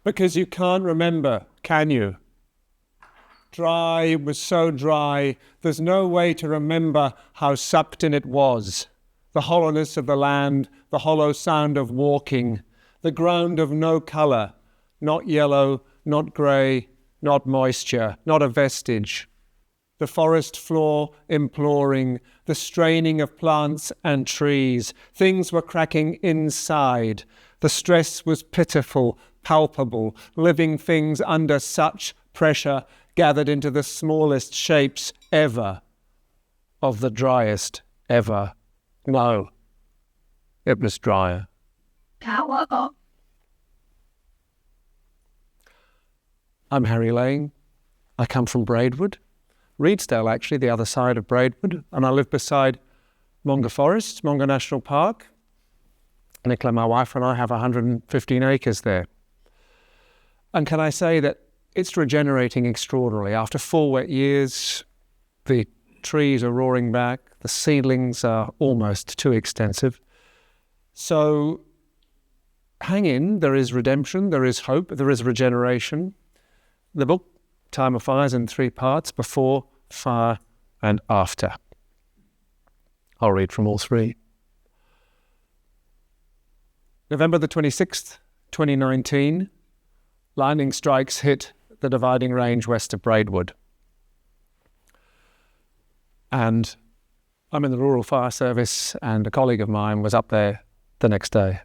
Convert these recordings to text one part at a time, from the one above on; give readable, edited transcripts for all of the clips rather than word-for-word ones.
Because you can't remember, can you? Dry, it was so dry, there's no way to remember how sucked in it was. The hollowness of the land, the hollow sound of walking, the ground of no colour, not yellow, not grey, not moisture, not a vestige. The forest floor imploring, the straining of plants and trees. Things were cracking inside. The stress was pitiful, palpable, living things under such pressure gathered into the smallest shapes ever, of the driest ever. No, it was drier. I'm Harry Laing. I come from Braidwood, Reedsdale actually, the other side of Braidwood, and I live beside Monga Forest, Monga National Park. Nicola, my wife, and I have 115 acres there. And can I say that it's regenerating extraordinarily. After 4 wet years, the trees are roaring back, the seedlings are almost too extensive. So hang in, there is redemption, there is hope, there is regeneration. The book, Time of Fire, is in 3 parts, before, fire, and after. I'll read from all 3. November the 26th, 2019, lightning strikes hit the dividing range west of Braidwood. And I'm in the Rural Fire Service, and a colleague of mine was up there the next day.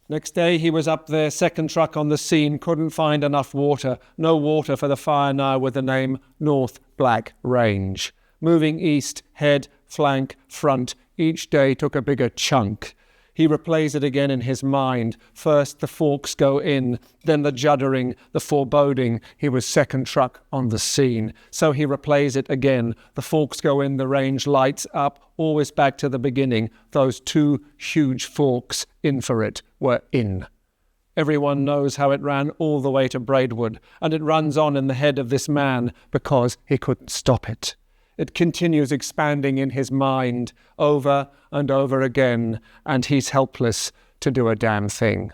Next day he was up there, second truck on the scene, couldn't find enough water. No water for the fire now with the name North Black Range. Moving east, head, flank, front, each day took a bigger chunk. He replays it again in his mind. First the forks go in, then the juddering, the foreboding. He was second truck on the scene. So he replays it again. The forks go in, the range lights up, always back to the beginning. Those 2 huge forks in for it were in. Everyone knows how it ran all the way to Braidwood, and it runs on in the head of this man because he couldn't stop it. It continues expanding in his mind over and over again, and he's helpless to do a damn thing.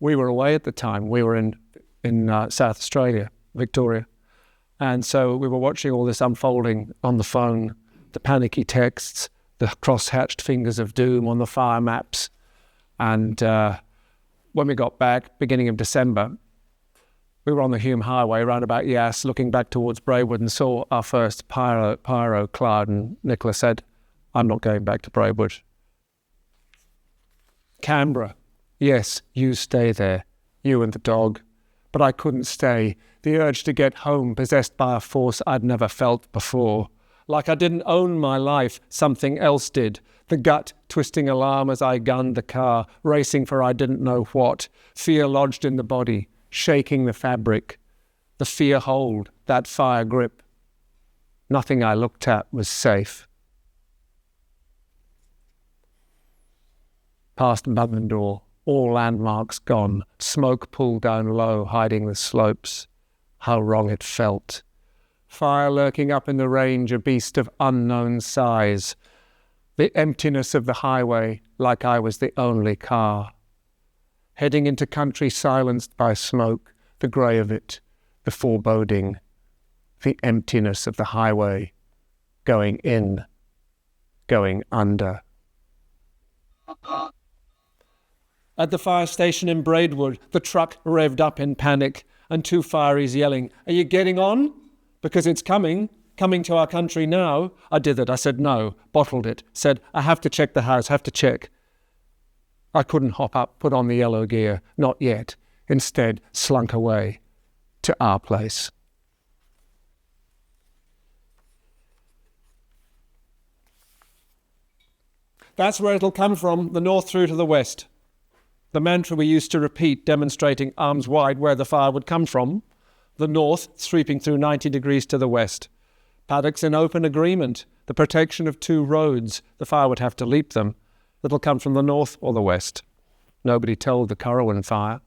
We were away at the time. We were in South Australia, Victoria. And so we were watching all this unfolding on the phone, the panicky texts, the cross-hatched fingers of doom on the fire maps. And when we got back, beginning of December, we were on the Hume Highway round about Yass, looking back towards Braidwood, and saw our first pyro cloud, and Nicola said, I'm not going back to Braidwood. Canberra, yes, you stay there, you and the dog. But I couldn't stay. The urge to get home, possessed by a force I'd never felt before. Like I didn't own my life, something else did. The gut twisting alarm as I gunned the car, racing for I didn't know what. Fear lodged in the body, shaking the fabric. The fear hold, that fire grip. Nothing I looked at was safe. Past Bugandore, all landmarks gone, smoke pulled down low, hiding the slopes. How wrong it felt. Fire lurking up in the range, a beast of unknown size. The emptiness of the highway, like I was the only car. Heading into country silenced by smoke, the grey of it, the foreboding, the emptiness of the highway, going in, going under. At the fire station in Braidwood, the truck revved up in panic, and 2 fireys yelling, "Are you getting on? Because it's coming to our country now." I did it. I said no, bottled it, said, I have to check the house, have to check. I couldn't hop up, put on the yellow gear, not yet. Instead, slunk away to our place. That's where it'll come from, the north through to the west. The mantra we used to repeat, demonstrating arms wide where the fire would come from. The north sweeping through 90 degrees to the west. Paddocks in open agreement, the protection of 2 roads. The fire would have to leap them. It'll come from the north or the west. Nobody told the Currowan fire.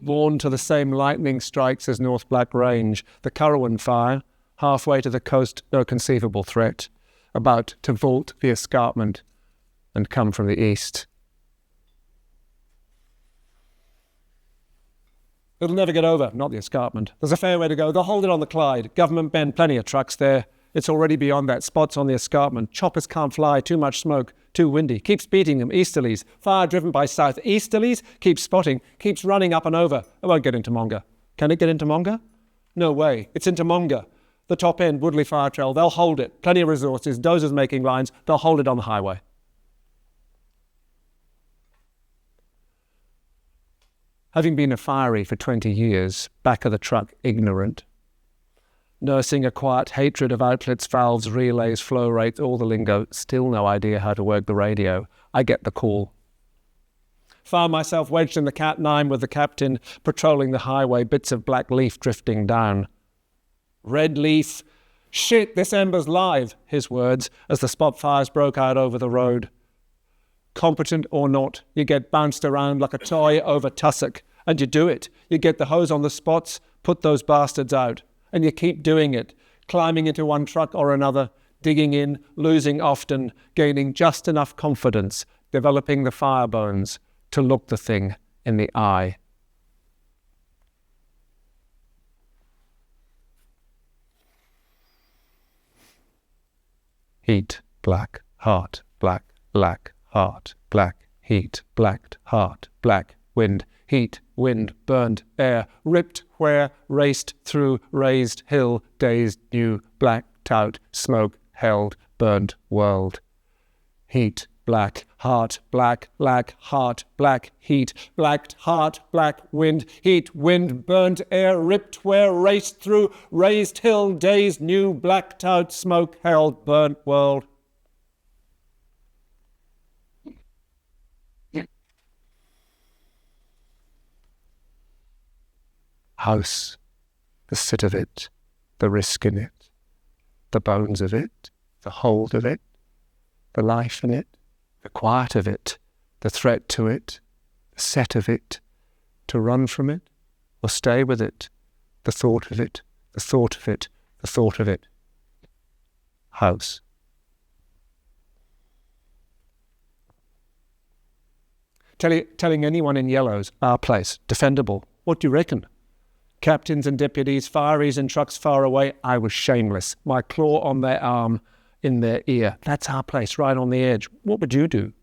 Born to the same lightning strikes as North Black Range, the Currowan fire, halfway to the coast, no conceivable threat, about to vault the escarpment and come from the east. It'll never get over, not the escarpment. There's a fair way to go. They'll hold it on the Clyde. Government Bend, plenty of trucks there. It's already beyond that. Spots on the escarpment. Choppers can't fly. Too much smoke. Too windy. Keeps beating them. Easterlies. Fire driven by south. Easterlies. Keeps spotting. Keeps running up and over. It won't get into Monga. Can it get into Monga? No way. It's into Monga. The top end, Woodley Fire Trail. They'll hold it. Plenty of resources. Dozers making lines. They'll hold it on the highway. Having been a fiery for 20 years, back of the truck, ignorant, nursing a quiet hatred of outlets, valves, relays, flow rates, all the lingo, still no idea how to work the radio. I get the call. Found myself wedged in the Cat 9 with the captain, patrolling the highway, bits of black leaf drifting down. Red leaf. Shit, this ember's live, his words, as the spot fires broke out over the road. Competent or not, you get bounced around like a toy over tussock, and you do it. You get the hose on the spots, put those bastards out, and you keep doing it, climbing into one truck or another, digging in, losing often, gaining just enough confidence, developing the fire bones to look the thing in the eye. Heat, black, heart, black, lack, heart, black, heat, blacked, heart, black, wind, heat, wind, burned, air, ripped where, raced through, raised hill, dazed, new, blacked out, smoke, held, burnt world. Heat, black, heart, black, lack, heart, black, heat, blacked, heart, black, wind, heat, wind, burnt air, ripped where, raced through, raised hill, dazed, new, blacked out, smoke, held, burnt world. House, the sit of it, the risk in it, the bones of it, the hold of it, the life in it, the quiet of it, the threat to it, the set of it, to run from it or stay with it, the thought of it, the thought of it, the thought of it. House. Telling anyone in yellows, our place, defendable. What do you reckon? Captains and deputies, fireys in trucks far away, I was shameless. My claw on their arm, in their ear. That's our place, right on the edge. What would you do?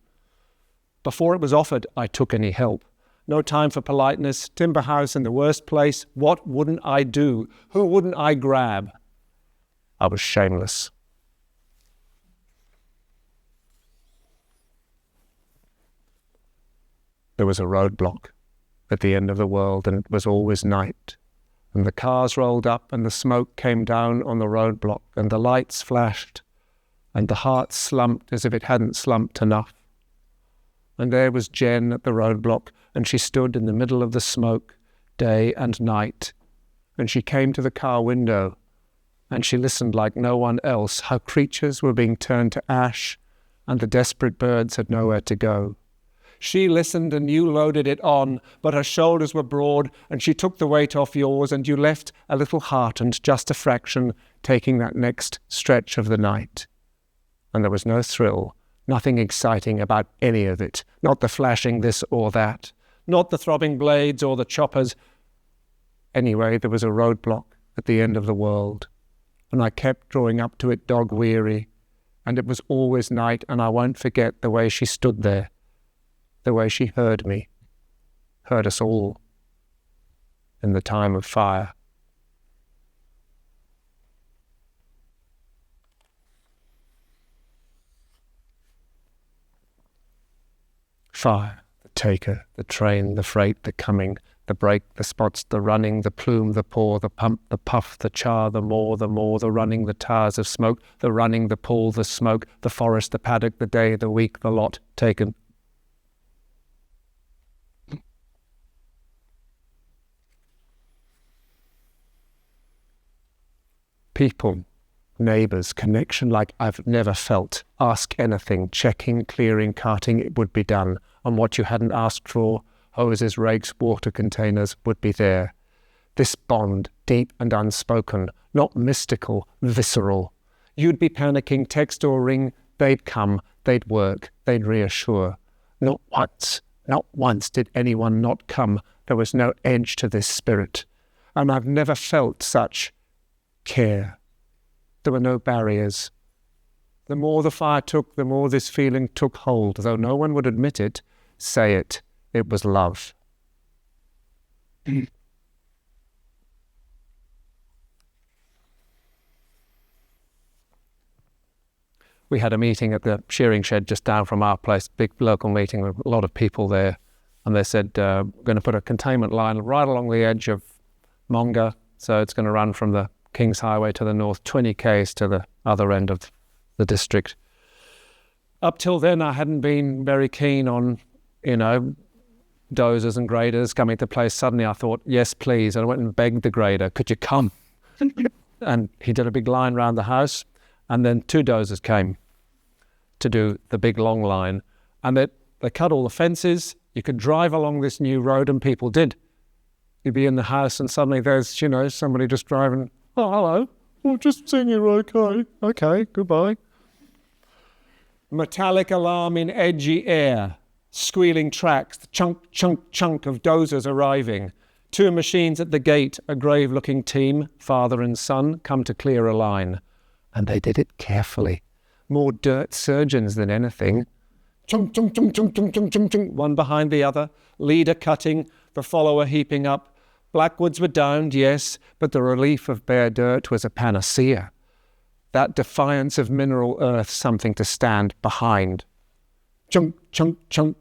Before it was offered, I took any help. No time for politeness. Timber house in the worst place. What wouldn't I do? Who wouldn't I grab? I was shameless. There was a roadblock at the end of the world, and it was always night. And the cars rolled up, and the smoke came down on the roadblock, and the lights flashed, and the heart slumped as if it hadn't slumped enough. And there was Jen at the roadblock, and she stood in the middle of the smoke, day and night. And she came to the car window, and she listened like no one else, how creatures were being turned to ash, and the desperate birds had nowhere to go. She listened and you loaded it on, but her shoulders were broad and she took the weight off yours, and you left a little heartened, just a fraction, taking that next stretch of the night. And there was no thrill, nothing exciting about any of it, not the flashing this or that, not the throbbing blades or the choppers. Anyway, there was a roadblock at the end of the world, and I kept drawing up to it dog-weary, and it was always night, and I won't forget the way she stood there, the way she heard me, heard us all, in the time of fire. Fire, the taker, the train, the freight, the coming, the break, the spots, the running, the plume, the pour, the pump, the puff, the char, the more, the running, the tars of smoke, the running, the pull, the smoke, the forest, the paddock, the day, the week, the lot, taken. People, neighbours, connection like I've never felt. Ask anything, checking, clearing, carting, it would be done. And what you hadn't asked for, hoses, rakes, water containers, would be there. This bond, deep and unspoken, not mystical, visceral. You'd be panicking, text or ring, they'd come, they'd work, they'd reassure. Not once did anyone not come. There was no edge to this spirit. And I've never felt such care. There were no barriers. The more the fire took, the more this feeling took hold. Though no one would admit it, say it, it was love. We had a meeting at the shearing shed just down from our place, big local meeting with a lot of people there. And they said, we're going to put a containment line right along the edge of Monga. So it's going to run from the King's Highway to the north, 20 k's to the other end of the district. Up till then, I hadn't been very keen on, dozers and graders coming to place. Suddenly I thought, yes, please. And I went and begged the grader, could you come? And he did a big line round the house. And then 2 dozers came to do the big long line. And they cut all the fences. You could drive along this new road, and people did. You'd be in the house and suddenly there's, somebody just driving, oh, hello, oh, just seeing you okay. Okay, goodbye. Metallic alarm in edgy air. Squealing tracks, the chunk, chunk, chunk of dozers arriving. 2 machines at the gate, a grave-looking team, father and son, come to clear a line. And they did it carefully. More dirt surgeons than anything. Chunk, chunk, chunk, chunk, chunk, chunk, chunk, chunk, one behind the other. Leader cutting, the follower heaping up. Blackwoods were downed, yes, but the relief of bare dirt was a panacea. That defiance of mineral earth, something to stand behind. Chunk, chunk, chunk.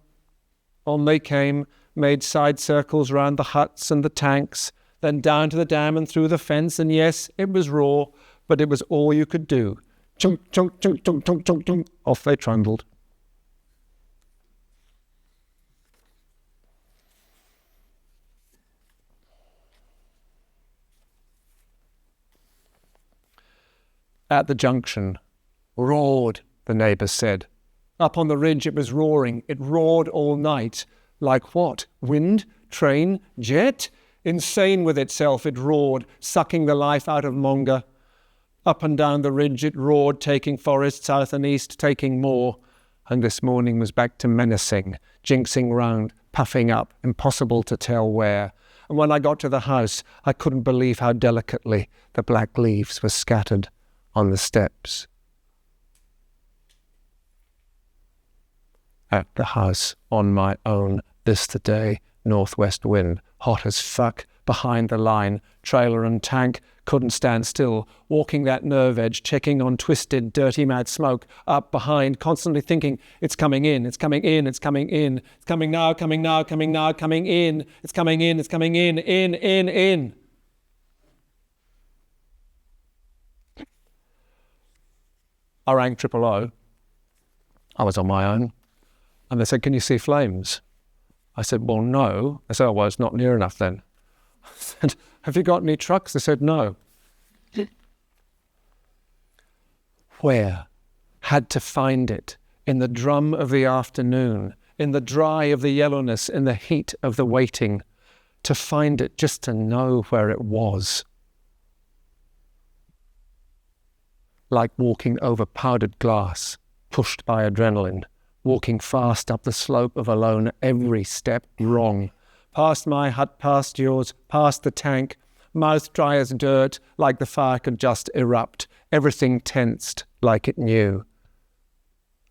On they came, made side circles round the huts and the tanks, then down to the dam and through the fence, and yes, it was raw, but it was all you could do. Chunk, chunk, chunk, chunk, chunk, chunk, chunk. Off they trundled. At the junction, roared, the neighbours said. Up on the ridge it was roaring. It roared all night. Like what? Wind? Train? Jet? Insane with itself it roared, sucking the life out of Monga. Up and down the ridge it roared, taking forest south and east, taking more. And this morning was back to menacing, jinxing round, puffing up, impossible to tell where. And when I got to the house, I couldn't believe how delicately the black leaves were scattered on the steps. At the house, on my own, this the day, northwest wind, hot as fuck, behind the line, trailer and tank, couldn't stand still, walking that nerve edge, checking on twisted, dirty mad smoke, up behind, constantly thinking, it's coming in, it's coming in, it's coming in, it's coming now, coming now, coming now, coming in, it's coming in, it's coming in. I rang 000. I was on my own. And they said, can you see flames? I said, well, no. They said, oh, well, it's not near enough then. I said, have you got any trucks? They said, no. Where? Had to find it. In the drum of the afternoon, in the dry of the yellowness, in the heat of the waiting. To find it, just to know where it was. Like walking over powdered glass, pushed by adrenaline, walking fast up the slope of alone, every step wrong. Past my hut, past yours, past the tank, mouth dry as dirt, like the fire could just erupt, everything tensed like it knew.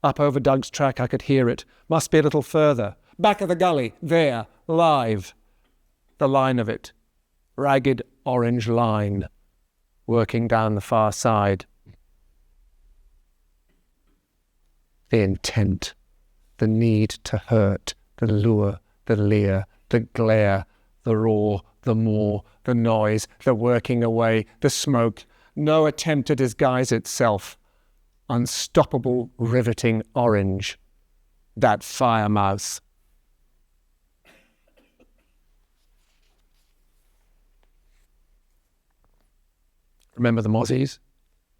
Up over Doug's track I could hear it, must be a little further. Back of the gully, there, live. The line of it, ragged orange line, working down the far side. The intent, the need to hurt, the lure, the leer, the glare, the roar, the more, the noise, the working away, the smoke, no attempt to disguise itself. Unstoppable, riveting orange, that fire mouth. Remember the mozzies,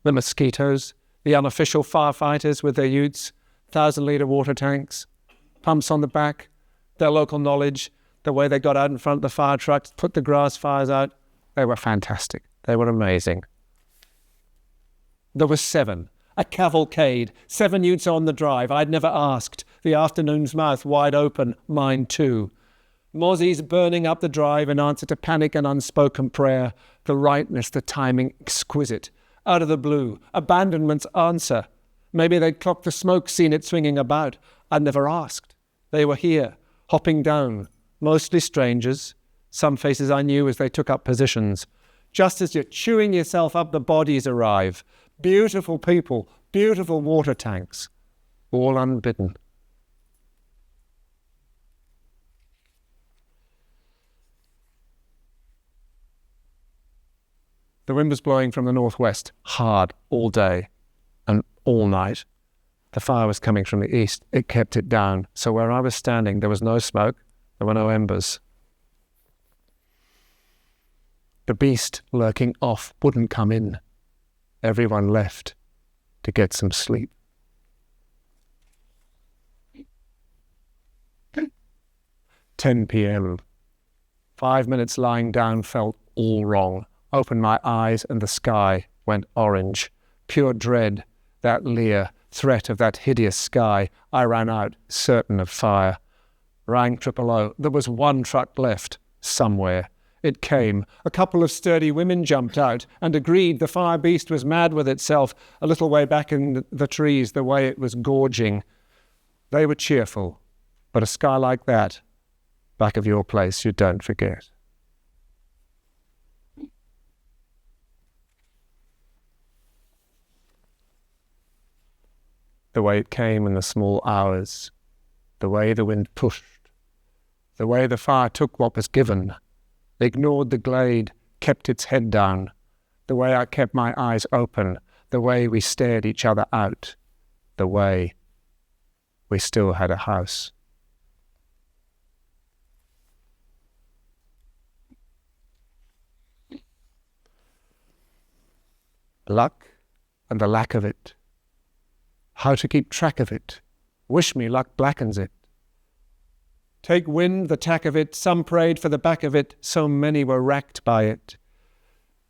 the mosquitoes, the unofficial firefighters with their utes, 1,000-litre water tanks, pumps on the back, their local knowledge, the way they got out in front of the fire trucks, put the grass fires out. They were fantastic. They were amazing. There were 7, A cavalcade, 7 utes on the drive. I'd never asked. The afternoon's mouth wide open, mine too. Mozzies burning up the drive in answer to panic and unspoken prayer. The rightness, the timing, exquisite. Out of the blue, abandonment's answer. Maybe they'd clocked the smoke, seen it swinging about. I'd never asked. They were here, hopping down, mostly strangers. Some faces I knew as they took up positions. Just as you're chewing yourself up, the bodies arrive. Beautiful people, beautiful water tanks, all unbidden. The wind was blowing from the northwest, hard, all day and all night. The fire was coming from the east. It kept it down. So where I was standing, there was no smoke, there were no embers. The beast lurking off wouldn't come in. Everyone left to get some sleep. 10 p.m. 5 minutes lying down felt all wrong. Opened my eyes and the sky went orange. Pure dread, that leer, threat of that hideous sky. I ran out, certain of fire. Rang 000. There was one truck left, somewhere. It came. A couple of sturdy women jumped out and agreed the fire beast was mad with itself, a little way back in the trees, the way it was gorging. They were cheerful, but a sky like that, back of your place, you don't forget. The way it came in the small hours, the way the wind pushed, the way the fire took what was given, ignored the glade, kept its head down, the way I kept my eyes open, the way we stared each other out, the way we still had a house. Luck and the lack of it. How to keep track of it. Wish me luck blackens it. Take wind, the tack of it, some prayed for the back of it, so many were racked by it.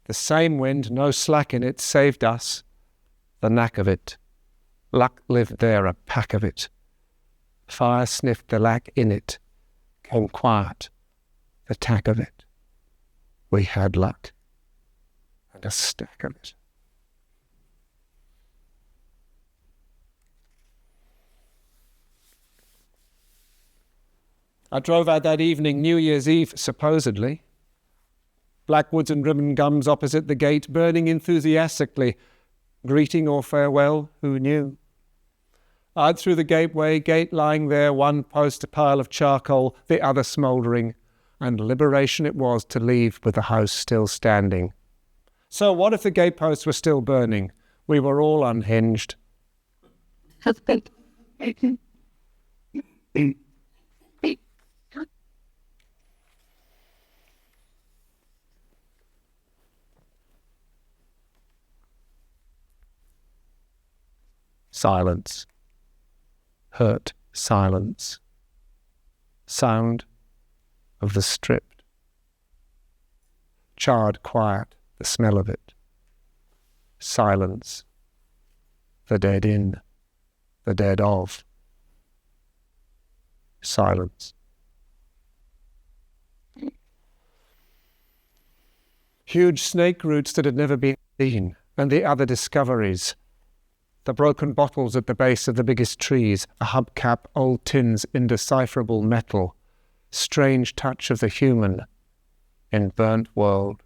The same wind, no slack in it, saved us, the knack of it. Luck lived there, a pack of it. Fire sniffed the lack in it, came quiet, the tack of it. We had luck, and a stack of it. I drove out that evening, New Year's Eve, supposedly. Blackwoods and ribbon gums opposite the gate, burning enthusiastically. Greeting or farewell, who knew? Out through the gateway, gate lying there, one post a pile of charcoal, the other smouldering, and liberation it was to leave with the house still standing. So what if the gateposts were still burning? We were all unhinged. Silence. Hurt silence. Sound of the stripped. Charred quiet, the smell of it. Silence. The dead in, the dead of. Silence. Huge snake roots that had never been seen, and the other discoveries. The broken bottles at the base of the biggest trees, a hubcap, old tins, indecipherable metal, strange touch of the human in burnt world.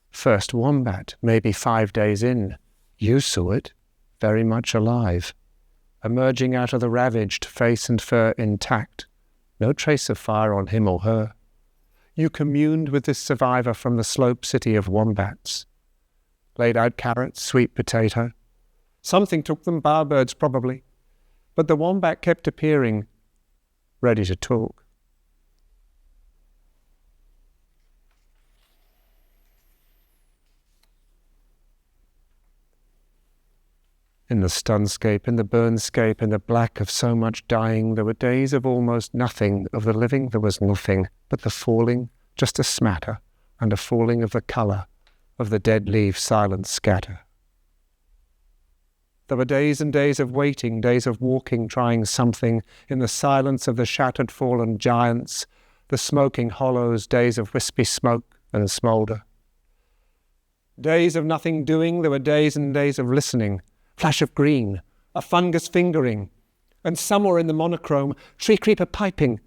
First wombat, maybe 5 days in. You saw it, very much alive, emerging out of the ravaged, face and fur intact. No trace of fire on him or her. You communed with this survivor from the slope city of wombats. Laid out carrots, sweet potato. Something took them, bowerbirds probably. But the wombat kept appearing, ready to talk. In the stunscape, in the burnscape, in the black of so much dying, there were days of almost nothing. Of the living there was nothing, but the falling, just a smatter, and a falling of the colour of the dead leaves silent scatter. There were days and days of waiting, days of walking, trying something, in the silence of the shattered fallen giants, the smoking hollows, days of wispy smoke and smoulder. Days of nothing doing, there were days and days of listening, flash of green, a fungus fingering, and somewhere in the monochrome, tree creeper piping.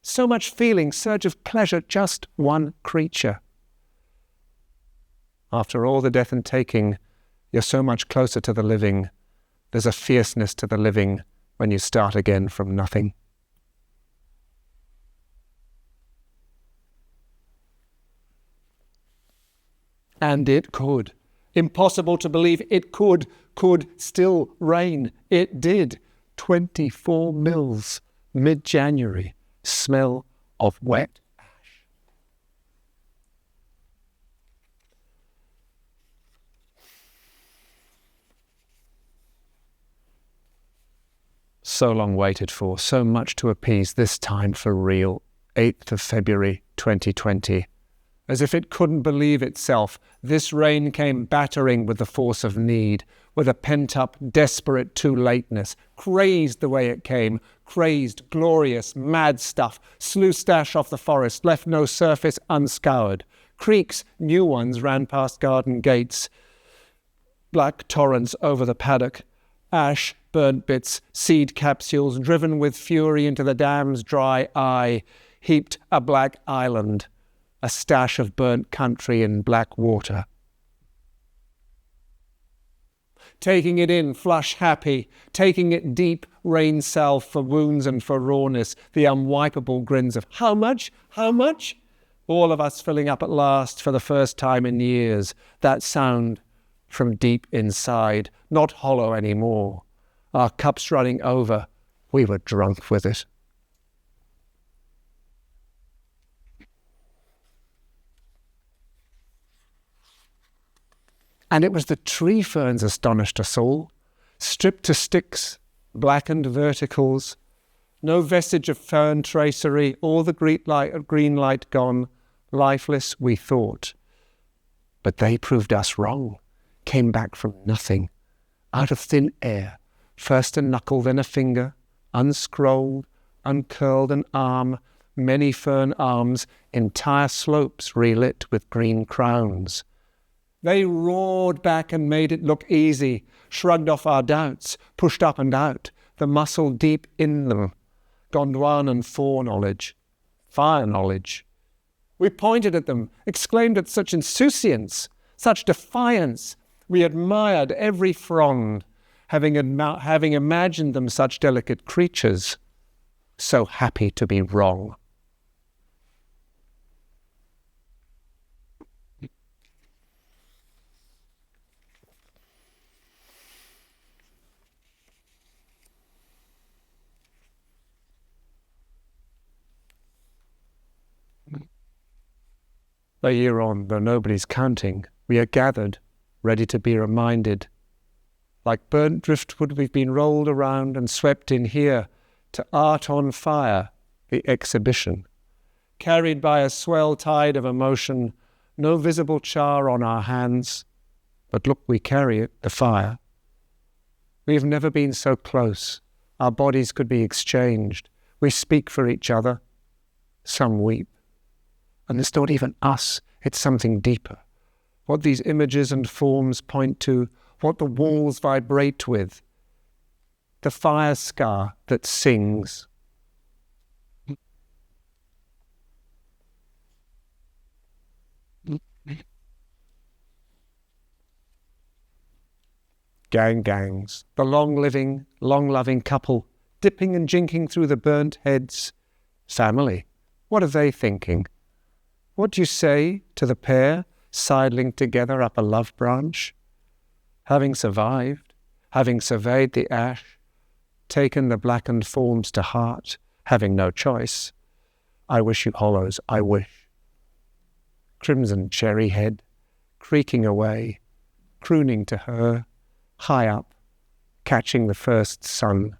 So much feeling, surge of pleasure, just one creature. After all the death and taking, you're so much closer to the living. There's a fierceness to the living when you start again from nothing. And it could. Impossible to believe it could still rain. It did. 24 mils, mid-January, smell of wet ash. So long waited for, so much to appease, this time for real. 8th of February 2020. As if it couldn't believe itself, this rain came battering with the force of need, with a pent-up, desperate too-lateness, crazed the way it came, crazed, glorious, mad stuff, slew stash off the forest, left no surface unscoured. Creeks, new ones, ran past garden gates, black torrents over the paddock, ash, burnt bits, seed capsules, driven with fury into the dam's dry eye, heaped a black island, a stash of burnt country in black water. Taking it in, flush happy, taking it deep, rain salve for wounds and for rawness, the unwipeable grins of, how much? How much? All of us filling up at last for the first time in years, that sound from deep inside, not hollow anymore. Our cups running over, we were drunk with it. And it was the tree ferns astonished us all, stripped to sticks, blackened verticals, no vestige of fern tracery, all the green light gone, lifeless we thought. But they proved us wrong, came back from nothing, out of thin air, first a knuckle, then a finger, unscrolled, uncurled an arm, many fern arms, entire slopes relit with green crowns. They roared back and made it look easy, shrugged off our doubts, pushed up and out, the muscle deep in them, Gondwan and foreknowledge, fire knowledge. We pointed at them, exclaimed at such insouciance, such defiance. We admired every frond, having imagined them such delicate creatures, so happy to be wrong. A year on, though nobody's counting, we are gathered, ready to be reminded. Like burnt driftwood, we've been rolled around and swept in here to art on fire, the exhibition. Carried by a swell tide of emotion, no visible char on our hands, but look, we carry it, the fire. We've never been so close. Our bodies could be exchanged. We speak for each other. Some weep. And it's not even us, it's something deeper. What these images and forms point to, what the walls vibrate with. The fire scar that sings. Gangs, the long-living, long-loving couple, dipping and jinking through the burnt heads. Family, what are they thinking? What do you say to the pair sidling together up a love branch? Having survived, having surveyed the ash, taken the blackened forms to heart, having no choice, I wish you hollows, I wish. Crimson cherry head, creaking away, crooning to her, high up, catching the first sun.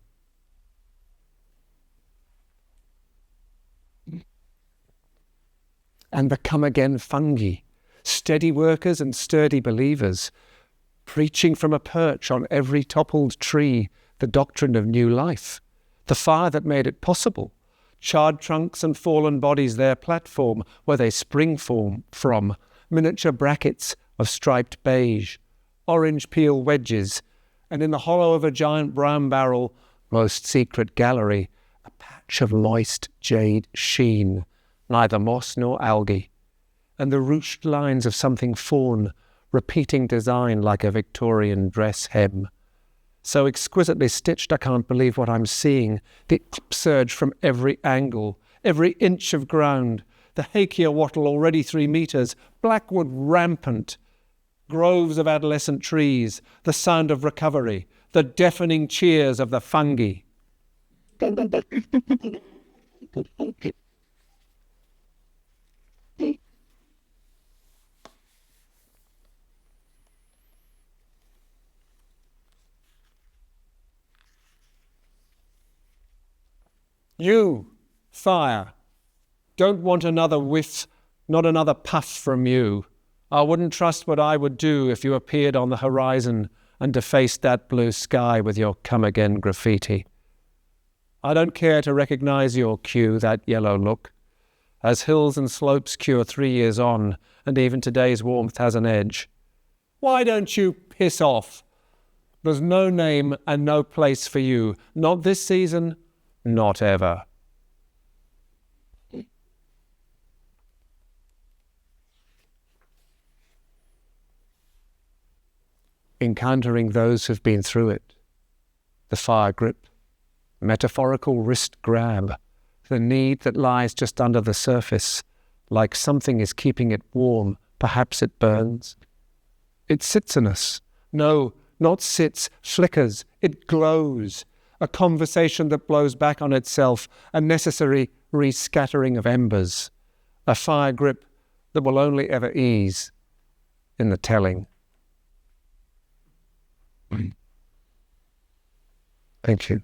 And the come-again fungi, steady workers and sturdy believers, preaching from a perch on every toppled tree the doctrine of new life, the fire that made it possible, charred trunks and fallen bodies their platform where they spring from, miniature brackets of striped beige, orange peel wedges, and in the hollow of a giant brown barrel, most secret gallery, a patch of moist jade sheen, neither moss nor algae, and the ruched lines of something fawn, repeating design like a Victorian dress hem. So exquisitely stitched I can't believe what I'm seeing, the upsurge from every angle, every inch of ground, the hakea wattle already 3 meters, blackwood rampant, groves of adolescent trees, the sound of recovery, the deafening cheers of the fungi. You, fire, don't want another whiff, not another puff from you. I wouldn't trust what I would do if you appeared on the horizon and defaced that blue sky with your come-again graffiti. I don't care to recognize your cue, that yellow look, as hills and slopes cure 3 years on, and even today's warmth has an edge. Why don't you piss off? There's no name and no place for you, not this season, not ever. Encountering those who've been through it, the fire grip, metaphorical wrist grab, the need that lies just under the surface, like something is keeping it warm, perhaps it burns. It sits in us. No, not sits, flickers, it glows. A conversation that blows back on itself, a necessary rescattering of embers, a fire grip that will only ever ease in the telling. Thank you.